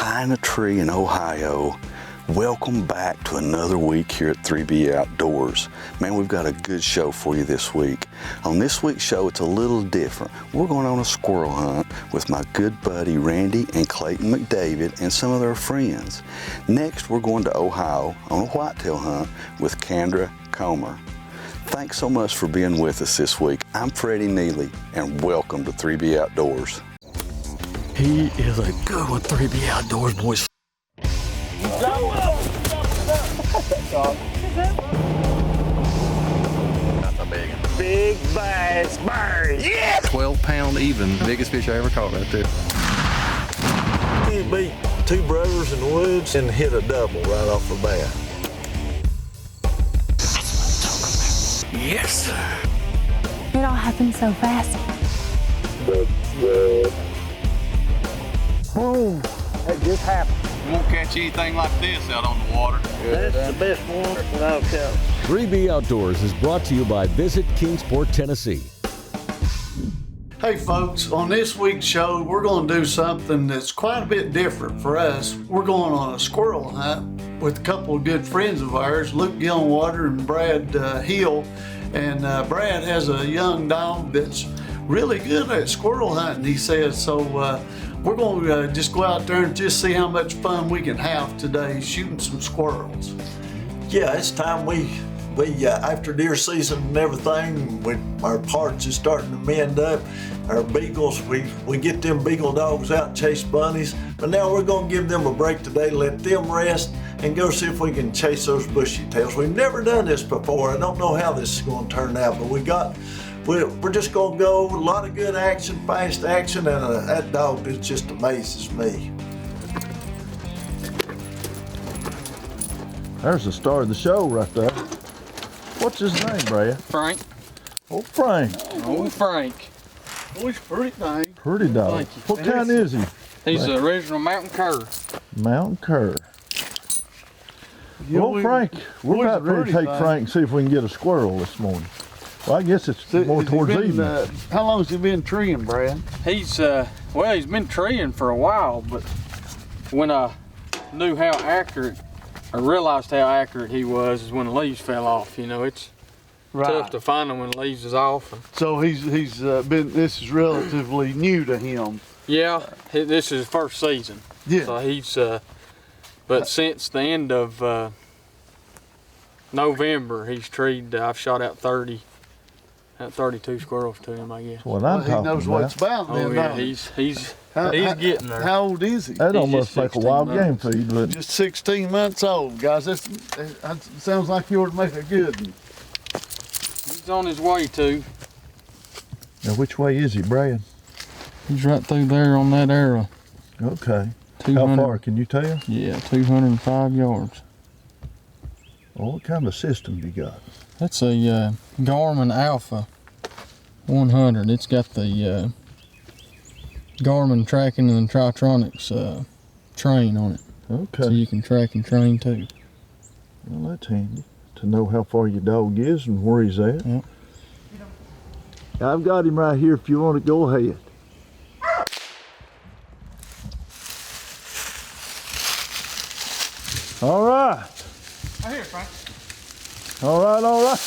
high in a tree in Ohio. Welcome back to another week here at 3B Outdoors. Man, we've got a good show for you this week. On this week's show, it's a little different. We're going on a squirrel hunt with my good buddy Randy and Clayton McDavid and some of their friends. Next, we're going to Ohio on a whitetail hunt with Kandra Comer. Thanks so much for being with us this week. I'm Freddie Neely, and welcome to 3B Outdoors. He is a good one, 3B Outdoors, boys. Big bass bird, yeah! 12-pound even, biggest fish I ever caught right there. You beat two brothers in the woods and hit a double right off the bat. Yes. It all happened so fast. Boom! That just happened. You won't catch anything like this out on the water. That's the best one without count. 3B Outdoors is brought to you by Visit Kingsport, Tennessee. Hey folks, on this week's show, we're going to do something that's quite a bit different for us. We're going on a squirrel hunt with a couple of good friends of ours, Luke Gillenwater and Brad Hill. And Brad has a young dog that's really good at squirrel hunting, he says. So we're going to just go out there and just see how much fun we can have today shooting some squirrels. Yeah, it's time we after deer season and everything, our parts is starting to mend up. Our beagles, we get them beagle dogs out and chase bunnies, but now we're gonna give them a break today, let them rest, and go see if we can chase those bushy tails. We've never done this before. I don't know how this is gonna turn out, but we're just gonna go, a lot of good action, fast action, and that dog that just amazes me. There's the star of the show right there. What's his name, Brad? Frank. Oh, Frank. Oh, Frank. Oh, he's pretty thing. Pretty dog. Thank you. What kind is he? He's the original mountain cur. Mountain cur. Yeah, Well, Frank, we're about ready to pretty take thing. Frank and see if we can get a squirrel this morning. Well, I guess it's more towards evening. How long has he been treeing, Brad? He's he's been treeing for a while, but when I knew how accurate, I realized how accurate he was is when the leaves fell off. You know, it's tough to find them when the leaves is off. So he's been. This is relatively new to him. Yeah, this is his first season. Yeah. So he's, but since the end of November, he's treed. I've shot out 32 squirrels to him, I guess. What I'm He talking knows about. what it's about. Oh then, yeah, don't he? he's getting there. How old is he? That He's almost just like a 16 wild months. game feed, but Just 16 months old, guys. That sounds like you ought to make a good one. He's on his way to. now which way is he, Brad? He's right through there on that arrow. Okay. 200, How far can you tell? Yeah, 205 yards. Oh, what kind of system you got? That's a Garmin Alpha 100. It's got the Garmin tracking and Tritronics train on it. Okay. So you can track and train too. Well, that's handy to know how far your dog is and where he's at. Yep. I've got him right here if you want to go ahead. All right. Right here, Frank. All right, all right.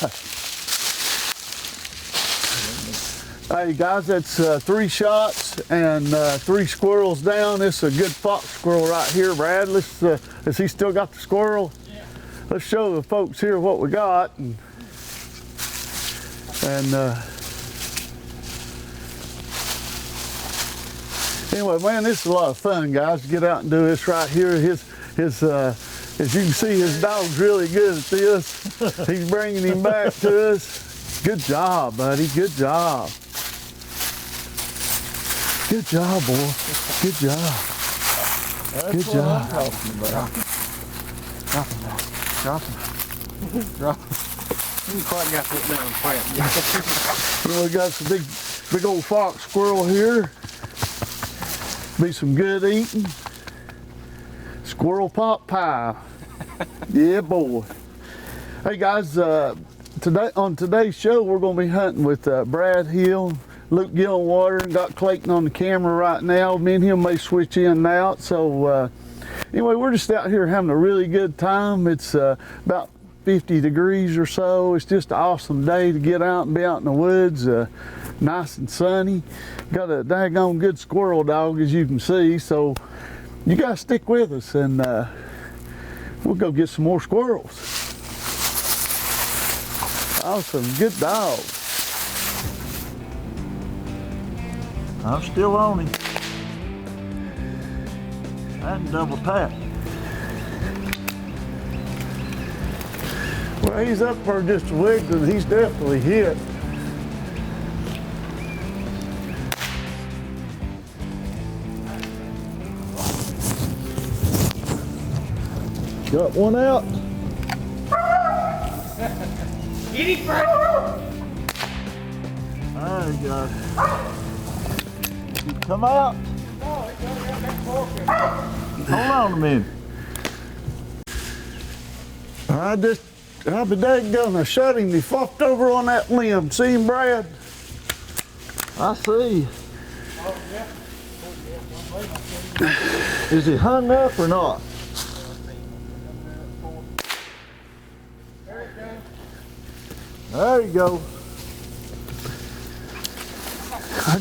Hey guys, that's 3 shots and 3 squirrels down. This is a good fox squirrel right here, Brad. Has he still got the squirrel? Yeah. Let's show the folks here what we got. And anyway, man, this is a lot of fun, guys, to get out and do this right here. As you can see, his dog's really good at this. He's bringing him back to us. Good job, buddy. Good job. Good job, boy. Good job. Good job. Drop him. Drop him. You quite got that down fast. Well, we got some big old fox squirrel here. Be some good eating. Squirrel pot pie. Yeah, boy. Hey guys, on today's show we're going to be hunting with Brad Hill, Luke Gillenwater, and got Clayton on the camera right now. Me and him may switch in and out. So Anyway, we're just out here having a really good time. It's about 50 degrees or so. It's just an awesome day to get out and be out in the woods, nice and sunny. Got a daggone good squirrel dog, as you can see, so you guys stick with us and we'll go get some more squirrels. Awesome, good dog. I'm still on him. I can double tap. Well, he's up for just wiggling. He's definitely hit. Got one out. There you go. Come out. Hold on a minute. I'll be daggone, I shot him. He flopped over on that limb. See him, Brad? I see. Is he hung up or not? There you go.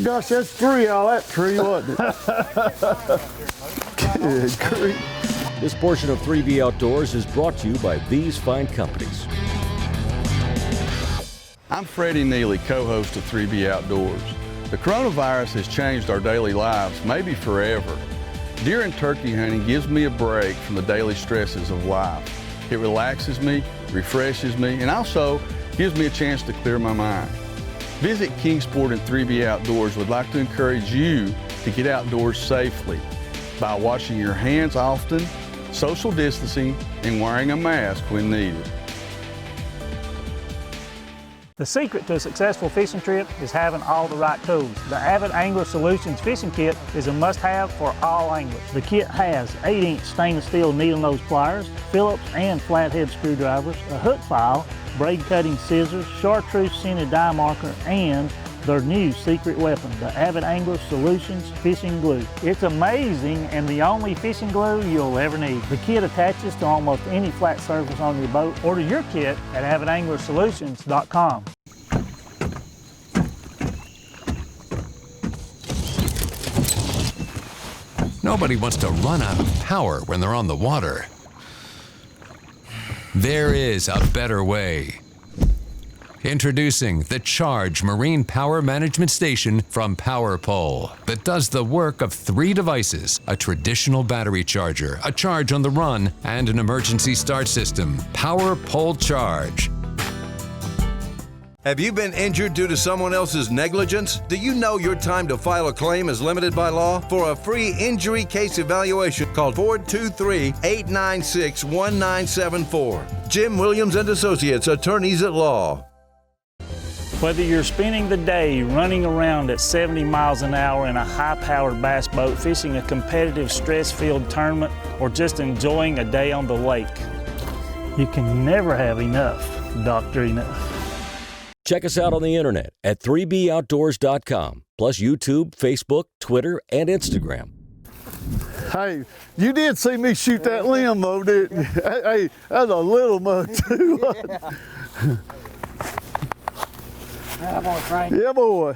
Gosh, that's 3 out of that tree, wasn't it? Good grief. This portion of 3B Outdoors is brought to you by these fine companies. I'm Freddie Neely, co-host of 3B Outdoors. The coronavirus has changed our daily lives, maybe forever. Deer and turkey hunting gives me a break from the daily stresses of life. It relaxes me, refreshes me, and also gives me a chance to clear my mind. Visit Kingsport and 3B Outdoors would like to encourage you to get outdoors safely by washing your hands often, social distancing, and wearing a mask when needed. The secret to a successful fishing trip is having all the right tools. The Avid Angler Solutions Fishing Kit is a must-have for all anglers. The kit has 8-inch stainless steel needle nose pliers, Phillips and flathead screwdrivers, a hook file, braid cutting scissors, chartreuse scented dye marker, and their new secret weapon, the Avid Angler Solutions Fishing Glue. It's amazing and the only fishing glue you'll ever need. The kit attaches to almost any flat surface on your boat. Order your kit at avidanglersolutions.com. Nobody wants to run out of power when they're on the water. There is a better way. Introducing the Charge Marine Power Management Station from PowerPole that does the work of 3 devices, a traditional battery charger, a charge on the run, and an emergency start system. PowerPole Charge. Have you been injured due to someone else's negligence? Do you know your time to file a claim is limited by law? For a free injury case evaluation, call 423-896-1974. Jim Williams and Associates, attorneys at law. Whether you're spending the day running around at 70 miles an hour in a high-powered bass boat, fishing a competitive stress-filled tournament, or just enjoying a day on the lake, you can never have enough Dr. Enough. Check us out on the internet at 3boutdoors.com, plus YouTube, Facebook, Twitter, and Instagram. Hey, you did see me shoot that limb though, didn't you? Hey, that's a little mug too. Yeah, boy.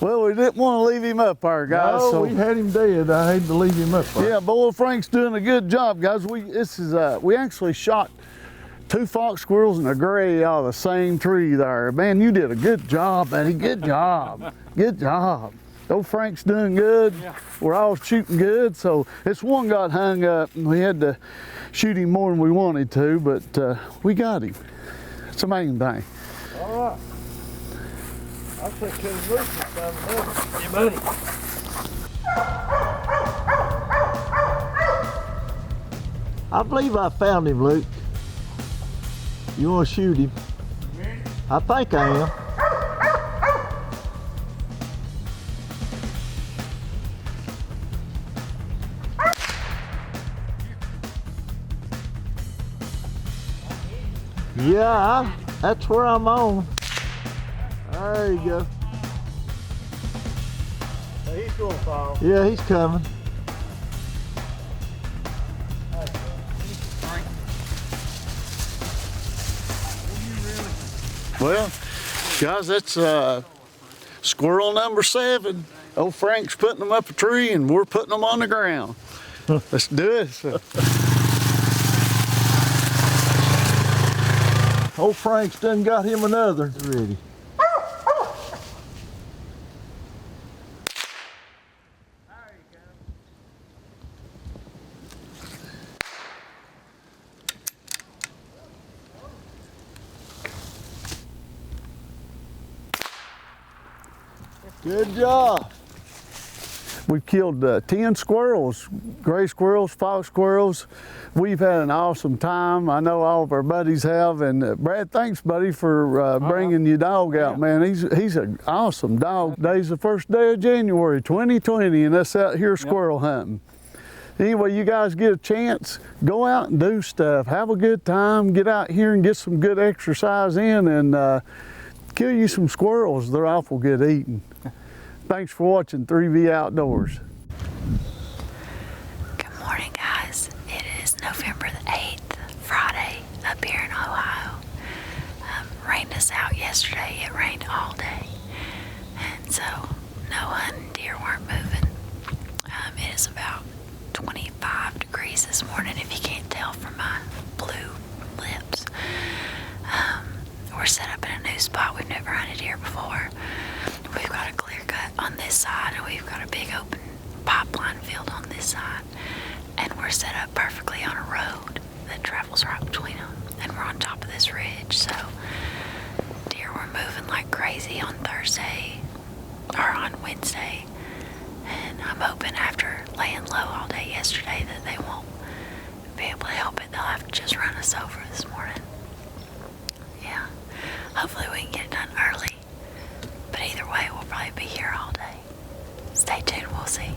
Well, we didn't want to leave him up there, guys. No, so we had him dead. I hate to leave him up there. yeah, boy, Frank's doing a good job, guys. We actually shot 2 fox squirrels and a gray out of the same tree there. Man, you did a good job, buddy. Good job. Good job. Old Frank's doing good. Yeah. We're all shooting good. So this one got hung up and we had to shoot him more than we wanted to, but we got him. It's the main thing. All right. I'll take care of Luke this time. Yeah, buddy. I believe I found him, Luke. You want to shoot him? I think I am. Yeah, that's where I'm on. There you go. He's going to fall. Yeah, he's coming. Well, guys, that's squirrel number 7. Old Frank's putting them up a tree and we're putting them on the ground. Let's do it. Old Frank's done got him another ready. Good job. We've killed 10 squirrels, gray squirrels, fox squirrels. We've had an awesome time. I know all of our buddies have. And Brad, thanks, buddy, for bringing your dog out, man. He's an awesome dog. Today's the first day of January 2020, and us out here squirrel hunting. Anyway, you guys get a chance, go out and do stuff. Have a good time. Get out here and get some good exercise in and kill you some squirrels. They're awful good eating. Thanks for watching 3B Outdoors. Good morning, guys. It is November the 8th, Friday, up here in Ohio. Rained us out yesterday. It rained all day. And so, no hunting, deer weren't moving. It is about 25 degrees this morning, if you can't tell from my blue lips. We're set up in a new spot. We've never hunted here before. We've got a clear cut on this side, and we've got a big open pipeline field on this side. And we're set up perfectly on a road that travels right between them. And we're on top of this ridge, so deer were moving like crazy on Thursday, or on Wednesday. And I'm hoping after laying low all day yesterday that they won't be able to help it. They'll have to just run us over this morning. Yeah, hopefully we can get it done early. But either way, we'll probably be here all day. Stay tuned, we'll see.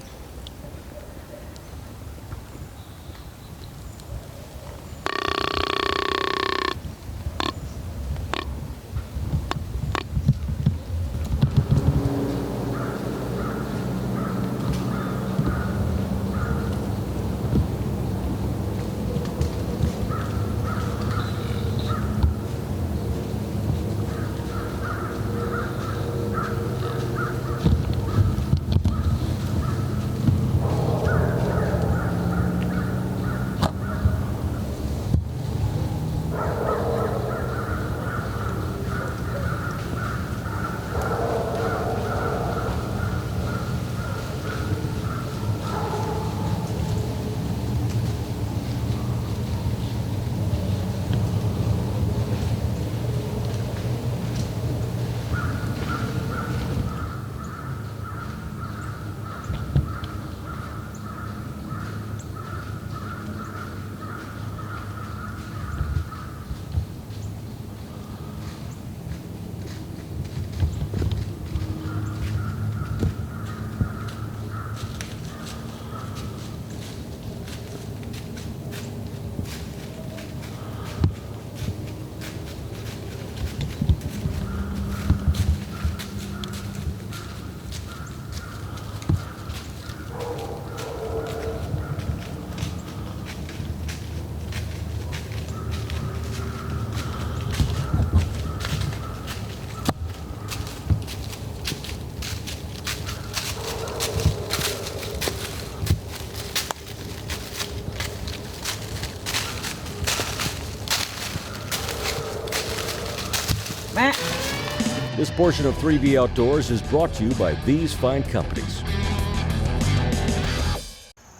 This portion of 3B Outdoors is brought to you by these fine companies.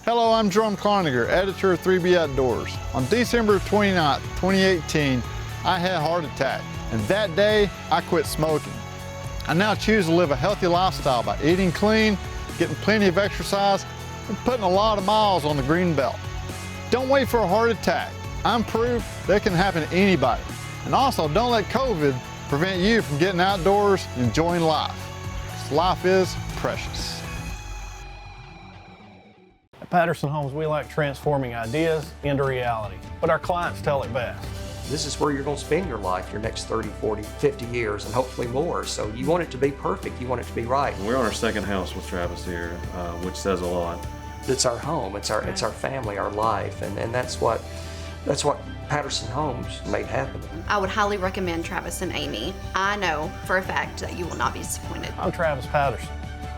Hello, I'm Jerome Cloninger, editor of 3B Outdoors. On December 29, 2018, I had a heart attack, and that day I quit smoking. I now choose to live a healthy lifestyle by eating clean, getting plenty of exercise, and putting a lot of miles on the green belt. Don't wait for a heart attack. I'm proof that can happen to anybody. And also, don't let COVID prevent you from getting outdoors and enjoying life. Life is precious. At Patterson Homes, we like transforming ideas into reality, but our clients tell it best. This is where you're going to spend your life, your next 30, 40, 50 years, and hopefully more. So you want it to be perfect. You want it to be right. We're on our second house with Travis here, which says a lot. It's our home. It's our family, our life, and that's what Patterson Homes made happen. I would highly recommend Travis and Amy. I know for a fact that you will not be disappointed. I'm Travis Patterson.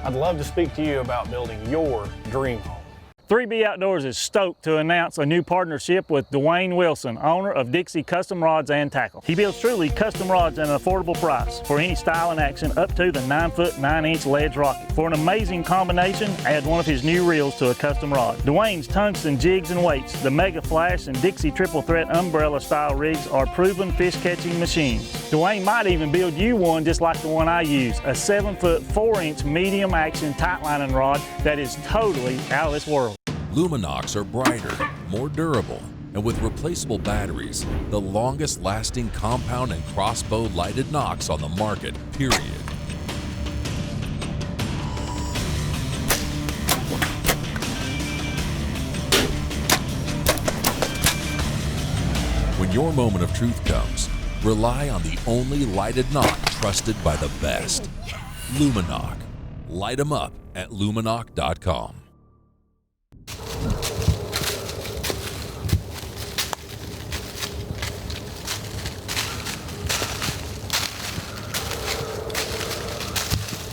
I'd love to speak to you about building your dream home. 3B Outdoors is stoked to announce a new partnership with Dwayne Wilson, owner of Dixie Custom Rods and Tackle. He builds truly custom rods at an affordable price for any style and action up to the 9-foot, 9-inch Ledge Rocket. For an amazing combination, add one of his new reels to a custom rod. Dwayne's tungsten jigs and weights, the Mega Flash and Dixie Triple Threat umbrella style rigs are proven fish catching machines. Dwayne might even build you one just like the one I use, a 7-foot, 4-inch medium action tight lining rod that is totally out of this world. Luminox are brighter, more durable, and with replaceable batteries, the longest lasting compound and crossbow lighted nocks on the market, period. When your moment of truth comes, rely on the only lighted knock trusted by the best. Luminox. Light 'em up at luminox.com.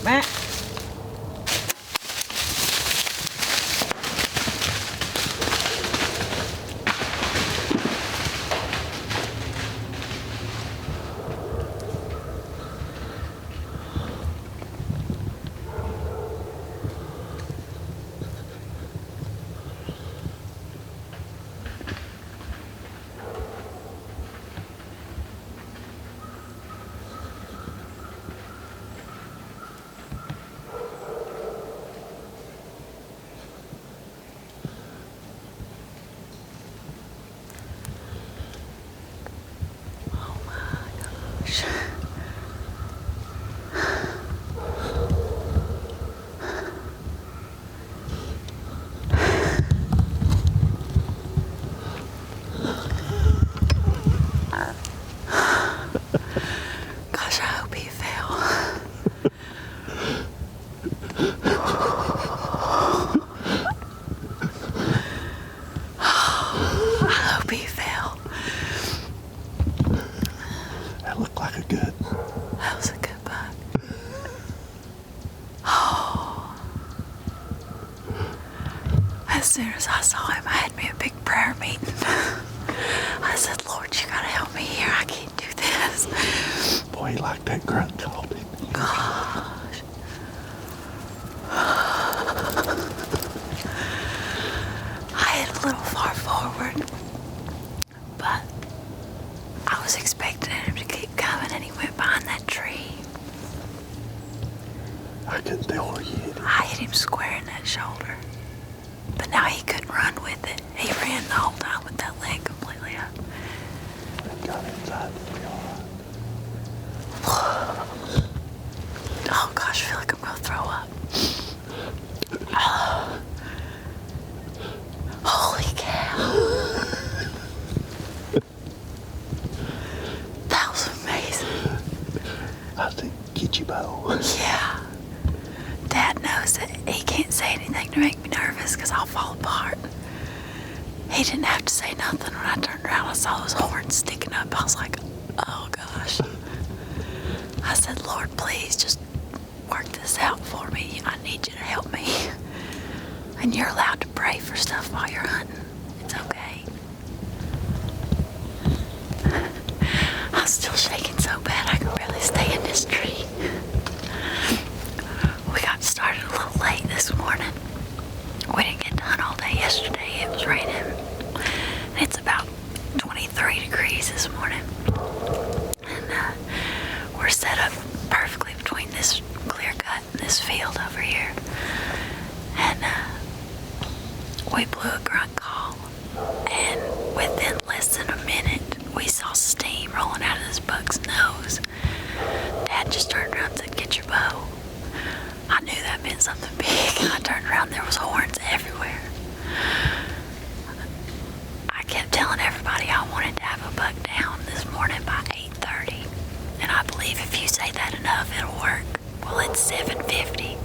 Matt. As soon as I saw him, I had me a big prayer meeting. I said, Lord, you gotta help me here. I can't do this. Boy, he liked that grunt call, didn't he? Gosh. I hit a little far forward, but I was expecting him to keep coming, and he went behind that tree. I couldn't tell where you hit him. I hit him square in that shoulder. But now he couldn't run with it. He ran the whole time with that leg completely up. He got inside the yard. Oh gosh, I feel like I'm gonna throw up. Holy cow. That was amazing. I think get you bow. Yeah. Dad knows that he can't say anything to make me nervous because I'll fall apart. He didn't have to say nothing. When I turned around, I saw those horns sticking up. I was like, oh gosh. I said, Lord, please just work this out for me. I need you to help me. And you're allowed to pray for stuff while you're hunting. It's okay. I'm still shaking so bad I can barely stay in this tree. We got started a little late this morning. We didn't get to hunt all day yesterday. It was raining. And it's about 23 degrees this morning. And we're set up perfectly between this clear cut and this field over here. And we blew a grunt call. And within less than a minute, we saw steam rolling out of this buck's nose. Dad just turned around and said, get your bow. I knew that meant something big, and I turned around, there was horns everywhere. I kept telling everybody I wanted to have a buck down this morning by 8:30, and I believe if you say that enough, it'll work. Well, it's 7:50,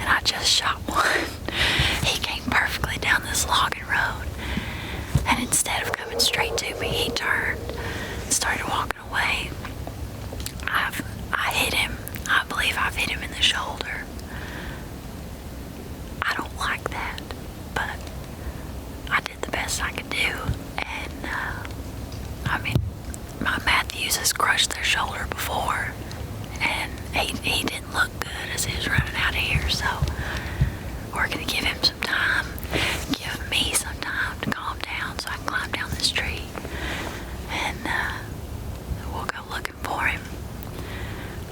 and I just shot one. He came perfectly down this logging road, and instead of coming straight to me, he the shoulder. I don't like that, but I did the best I could do. And, my Matthews has crushed their shoulder before, and he didn't look good as he was running out of here, so we're going to give him some time, give me some time to calm down so I can climb down this tree, and we'll go looking for him.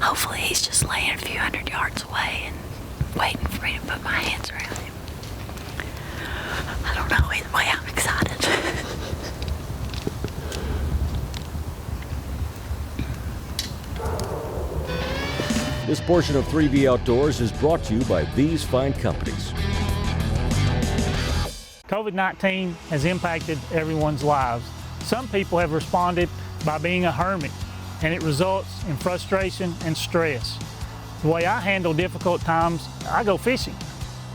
Hopefully he's just laying a few hundred yards away and waiting for me to put my hands around him. I don't know, either way I'm excited. This portion of 3B Outdoors is brought to you by these fine companies. COVID-19 has impacted everyone's lives. Some people have responded by being a hermit, and it results in frustration and stress. The way I handle difficult times, I go fishing.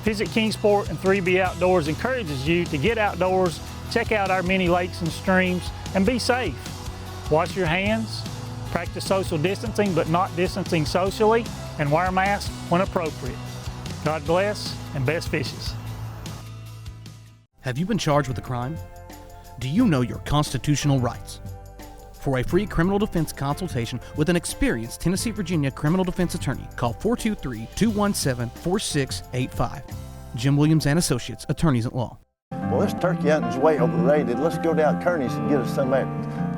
Visit Kingsport and 3B Outdoors encourages you to get outdoors, check out our many lakes and streams, and be safe. Wash your hands, practice social distancing but not distancing socially, and wear a mask when appropriate. God bless and best fishes. Have you been charged with a crime? Do you know your constitutional rights? For a free criminal defense consultation with an experienced Tennessee, Virginia criminal defense attorney, call 423-217-4685. Jim Williams and Associates, Attorneys at Law. Well, this turkey hunting's way overrated. Let's go down Kearney's and get us some of that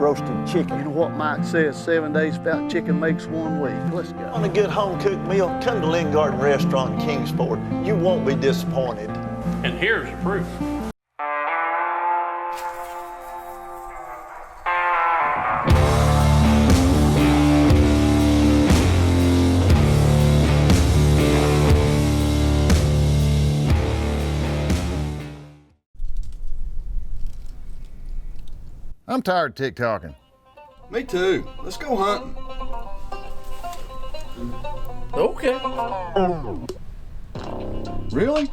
roasted chicken. You know what Mike says, 7 days without chicken makes 1 week. Let's go. On a good home-cooked meal, come to Lynn Garden Restaurant in Kingsport. You won't be disappointed. And here's the proof. I'm tired of tick-tocking. Me too. Let's go hunting. Okay. Really?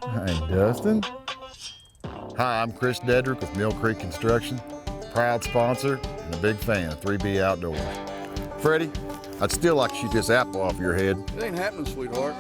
Hey, Dustin. Hi, I'm Chris Dedrick with Mill Creek Construction, proud sponsor and a big fan of 3B Outdoors. Freddie, I'd still like to shoot this apple off your head. It ain't happening, sweetheart.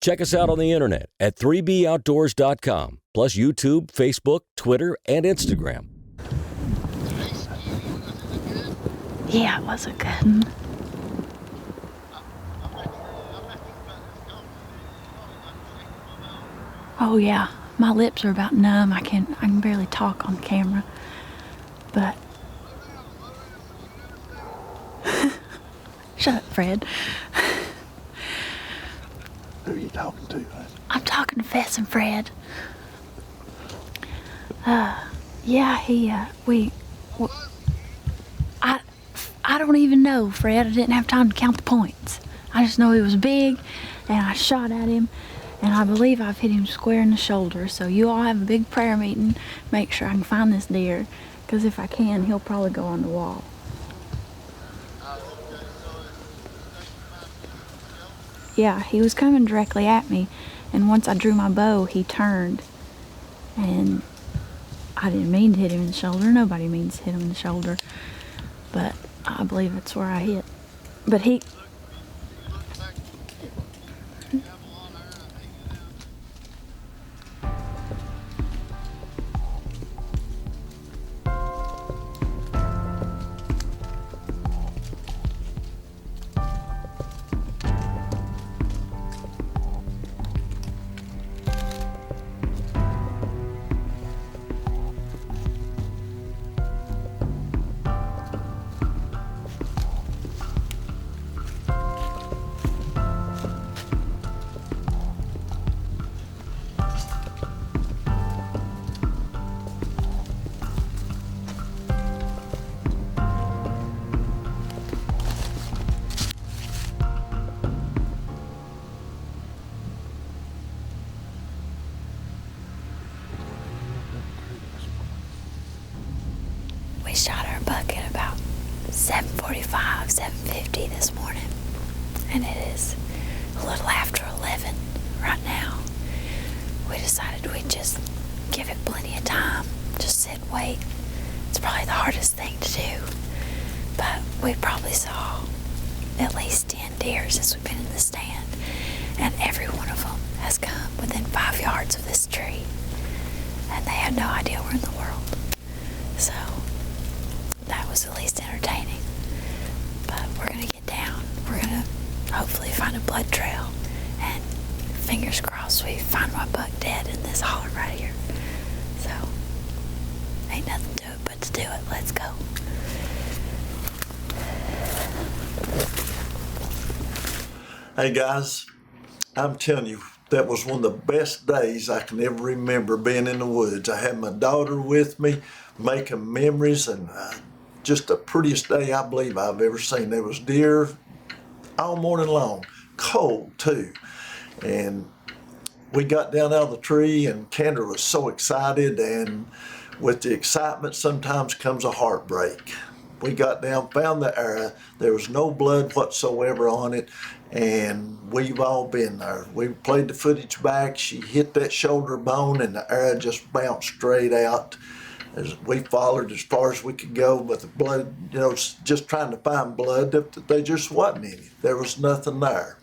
Check us out on the internet at 3boutdoors.com, plus YouTube, Facebook, Twitter, and Instagram. Yeah, it was a good one. Oh yeah, my lips are about numb. I can barely talk on camera. But shut up, Fred. Who are you talking to, man? I'm talking to Fess and Fred. Yeah, I don't even know, Fred. I didn't have time to count the points. I just know he was big, and I shot at him, and I believe I've hit him square in the shoulder. So you all have a big prayer meeting. Make sure I can find this deer, because if I can, he'll probably go on the wall. Yeah, he was coming directly at me, and once I drew my bow, he turned, and I didn't mean to hit him in the shoulder. Nobody means to hit him in the shoulder, but I believe that's where I hit. But he... We shot our buck at about 7:45, 7:50 this morning, and it is a little after 11 right now. We decided we'd just give it plenty of time, just sit and wait. It's probably the hardest thing to do, but we probably saw at least 10 deer since we've been in the stand, and every one of them has come within 5 yards of this tree, and they had no idea we're in the world. So that was at least entertaining. But we're gonna get down. We're gonna hopefully find a blood trail, and fingers crossed we find my buck dead in this holler right here. So ain't nothing to it but to do it. Let's go. Hey guys, I'm telling you, that was one of the best days I can ever remember being in the woods. I had my daughter with me, making memories, and just the prettiest day I believe I've ever seen. There was deer all morning long, cold too. And we got down out of the tree, and Kandra was so excited, and with the excitement sometimes comes a heartbreak. We got down, found the arrow. There was no blood whatsoever on it, and we've all been there. We played the footage back. She hit that shoulder bone, and the arrow just bounced straight out. As we followed as far as we could go, but the blood, you know, just trying to find blood, there just wasn't any. There was nothing there.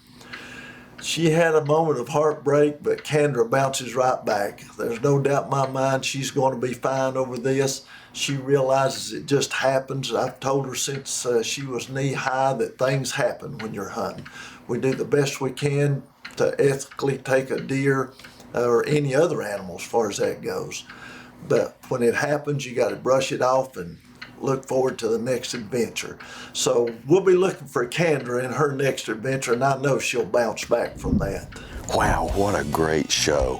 She had a moment of heartbreak, but Kandra bounces right back. There's no doubt in my mind she's going to be fine over this. She realizes it just happens. I've told her since she was knee-high that things happen when you're hunting. We do the best we can to ethically take a deer or any other animal as far as that goes. But when it happens, you got to brush it off and look forward to the next adventure. So we'll be looking for Kandra in her next adventure, and I know she'll bounce back from that. Wow, what a great show.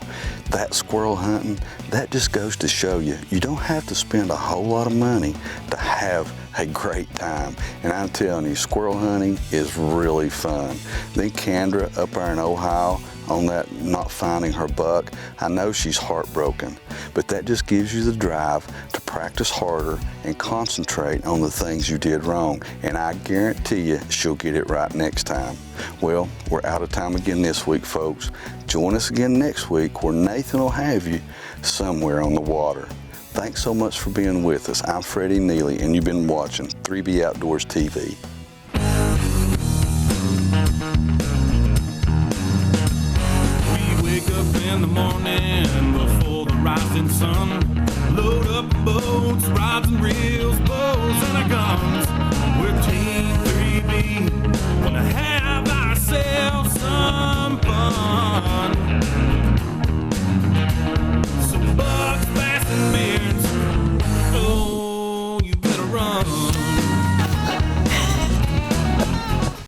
That squirrel hunting, that just goes to show you, you don't have to spend a whole lot of money to have a great time. And I'm telling you, squirrel hunting is really fun. Then Kandra up there in Ohio on that not finding her buck, I know she's heartbroken, but that just gives you the drive to practice harder and concentrate on the things you did wrong. And I guarantee you she'll get it right next time. Well, we're out of time again this week, folks. Join us again next week where Nathan will have you somewhere on the water. Thanks so much for being with us. I'm Freddie Neely, and you've been watching 3B Outdoors TV. We wake up in the morning before the rising sun. Load up boats, rods and reels, bows and our guns. We're Team 3B, gonna have